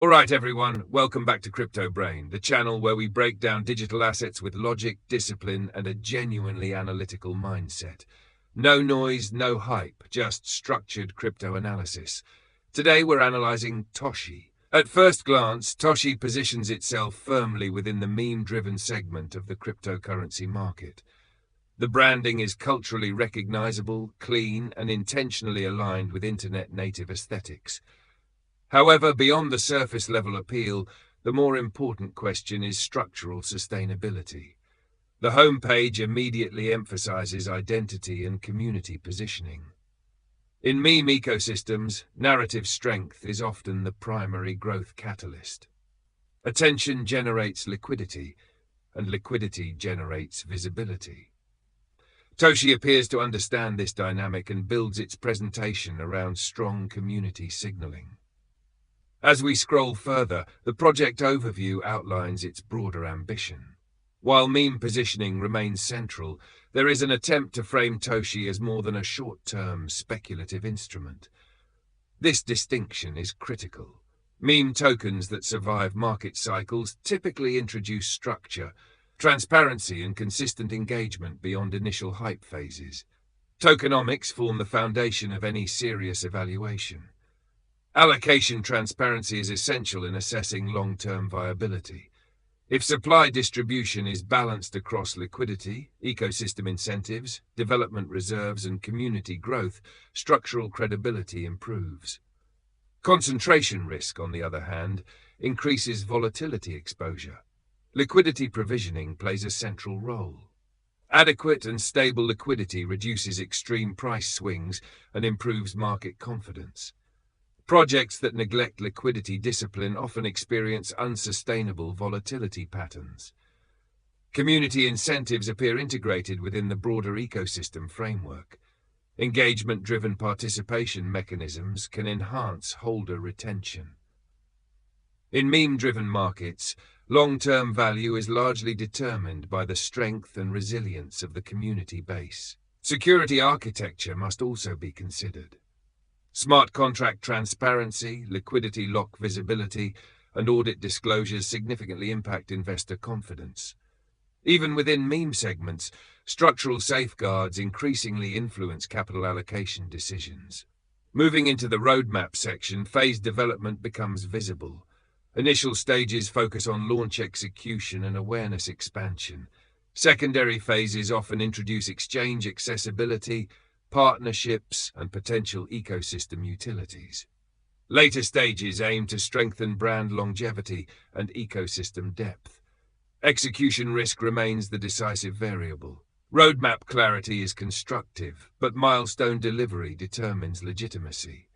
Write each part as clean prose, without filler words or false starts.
Alright everyone, welcome back to Crypto Brain, the channel where we break down digital assets with logic, discipline, and a genuinely analytical mindset. No noise, no hype, just structured crypto analysis. Today we're analyzing Toshi. At first glance, Toshi positions itself firmly within the meme-driven segment of the cryptocurrency market. The branding is culturally recognizable, clean, and intentionally aligned with internet-native aesthetics. However, beyond the surface-level appeal, the more important question is structural sustainability. The homepage immediately emphasizes identity and community positioning. In meme ecosystems, narrative strength is often the primary growth catalyst. Attention generates liquidity, and liquidity generates visibility. Toshi appears to understand this dynamic and builds its presentation around strong community signaling. As we scroll further, the project overview outlines its broader ambition. While meme positioning remains central, there is an attempt to frame Toshi as more than a short-term speculative instrument. This distinction is critical. Meme tokens that survive market cycles typically introduce structure, transparency, and consistent engagement beyond initial hype phases. Tokenomics form the foundation of any serious evaluation. Allocation transparency is essential in assessing long-term viability. If supply distribution is balanced across liquidity, ecosystem incentives, development reserves, and community growth, structural credibility improves. Concentration risk, on the other hand, increases volatility exposure. Liquidity provisioning plays a central role. Adequate and stable liquidity reduces extreme price swings and improves market confidence. Projects that neglect liquidity discipline often experience unsustainable volatility patterns. Community incentives appear integrated within the broader ecosystem framework. Engagement-driven participation mechanisms can enhance holder retention. In meme-driven markets, long-term value is largely determined by the strength and resilience of the community base. Security architecture must also be considered. Smart contract transparency, liquidity lock visibility, and audit disclosures significantly impact investor confidence. Even within meme segments, structural safeguards increasingly influence capital allocation decisions. Moving into the roadmap section, phase development becomes visible. Initial stages focus on launch execution and awareness expansion. Secondary phases often introduce exchange accessibility, partnerships, and potential ecosystem utilities. Later stages aim to strengthen brand longevity and ecosystem depth. Execution risk remains the decisive variable. Roadmap clarity is constructive, but milestone delivery determines legitimacy.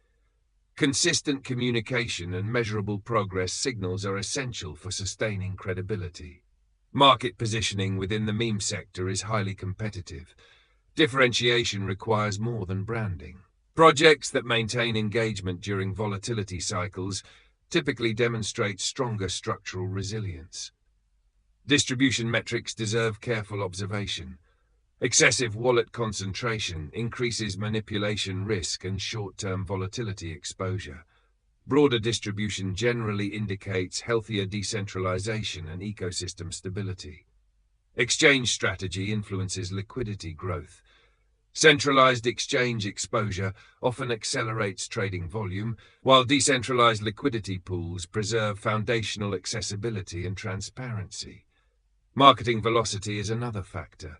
Consistent communication and measurable progress signals are essential for sustaining credibility. Market positioning within the meme sector is highly competitive. Differentiation requires more than branding. Projects that maintain engagement during volatility cycles typically demonstrate stronger structural resilience. Distribution metrics deserve careful observation. Excessive wallet concentration increases manipulation risk and short-term volatility exposure. Broader distribution generally indicates healthier decentralization and ecosystem stability. Exchange strategy influences liquidity growth. Centralized exchange exposure often accelerates trading volume, while decentralized liquidity pools preserve foundational accessibility and transparency. Marketing velocity is another factor.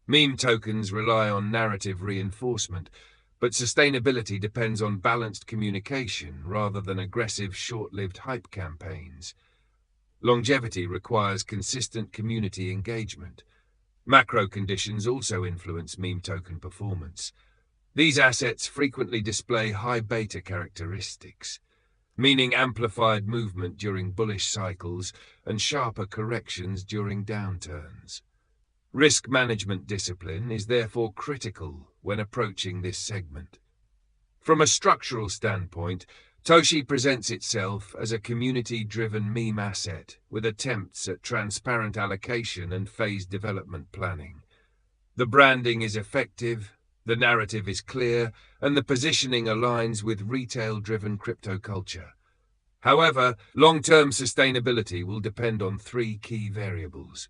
Meme tokens rely on narrative reinforcement, but sustainability depends on balanced communication rather than aggressive, short-lived hype campaigns. Longevity requires consistent community engagement. Macro conditions also influence meme token performance. These assets frequently display high beta characteristics, meaning amplified movement during bullish cycles and sharper corrections during downturns. Risk management discipline is therefore critical when approaching this segment. From a structural standpoint, Toshi presents itself as a community-driven meme asset with attempts at transparent allocation and phase development planning. The branding is effective, the narrative is clear, and the positioning aligns with retail-driven crypto culture. However, long-term sustainability will depend on three key variables: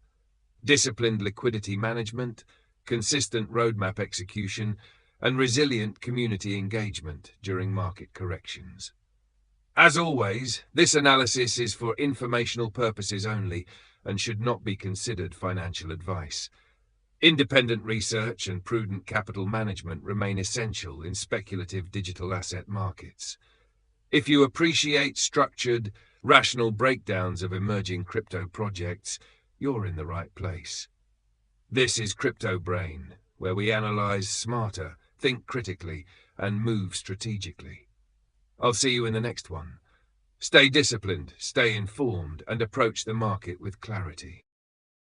disciplined liquidity management, consistent roadmap execution, and resilient community engagement during market corrections. As always, this analysis is for informational purposes only and should not be considered financial advice. Independent research and prudent capital management remain essential in speculative digital asset markets. If you appreciate structured, rational breakdowns of emerging crypto projects, you're in the right place. This is Crypto Brain, where we analyze smarter, think critically, and move strategically. I'll see you in the next one. Stay disciplined, stay informed, and approach the market with clarity.